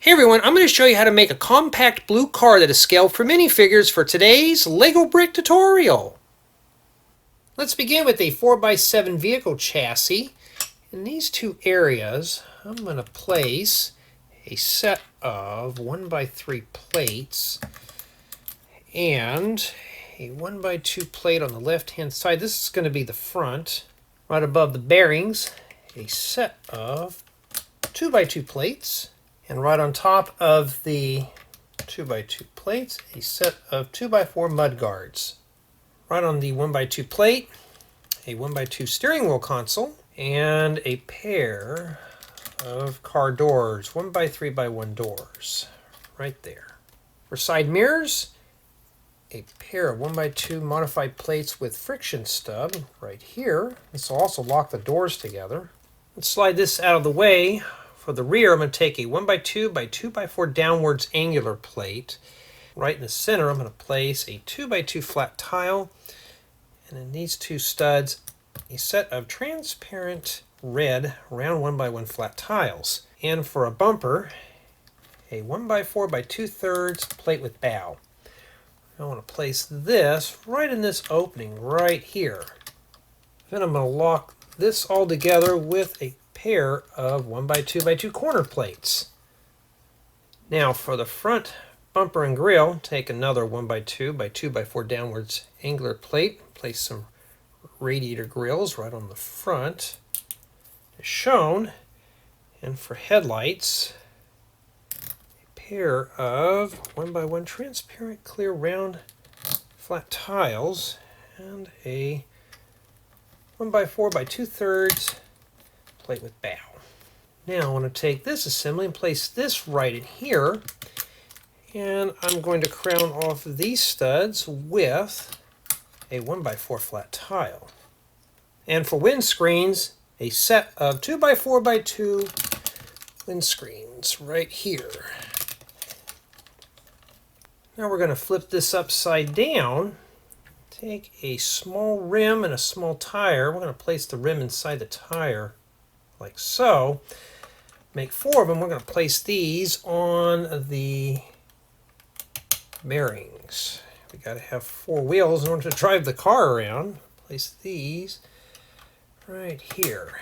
Hey everyone, I'm going to show you how to make a compact blue car that is scaled for minifigures for today's Lego brick tutorial. Let's begin with a 4x7 vehicle chassis. In these two areas, I'm going to place a set of 1x3 plates and a 1x2 plate on the left hand side. This is going to be the front. Right above the bearings, a set of 2x2 plates. And right on top of the 2x2 plates, a set of 2x4 mud guards. Right on the 1x2 plate, a 1x2 steering wheel console, and a pair of car doors, 1x3x1 doors, right there. For side mirrors, a pair of 1x2 modified plates with friction stub right here. This will also lock the doors together. Let's slide this out of the way. For the rear, I'm going to take a 1x2 by 2x4 downwards angular plate. Right in the center, I'm going to place a 2x2 flat tile. And in these two studs, a set of transparent red round 1x1 flat tiles. And for a bumper, a 1x4 by 2/3 plate with bow. I want to place this right in this opening right here. Then I'm going to lock this all together with a pair of 1x2x2 corner plates. Now for the front bumper and grille, take another 1x2 by 2x4 downwards angular plate. Place some radiator grills right on the front as shown. And for headlights, a pair of 1x1 transparent clear round flat tiles and a 1x4 by 2/3 plate with bow. Now I want to take this assembly and place this right in here, and I'm going to crown off these studs with a 1x4 flat tile. And for windscreens, a set of 2x4x2 windscreens right here. Now we're going to flip this upside down. Take a small rim and a small tire. We're going to place the rim inside the tire like so. Make 4 of them. We're going to place these on the bearings. We got to have 4 wheels in order to drive the car around. Place these right here.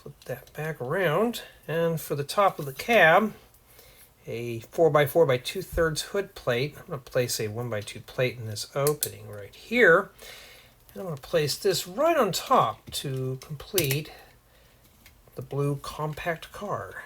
Flip that back around. And for the top of the cab, a 4x4 by 2/3 hood plate. I'm going to place a 1x2 plate in this opening right here. And I'm going to place this right on top to complete the blue compact car.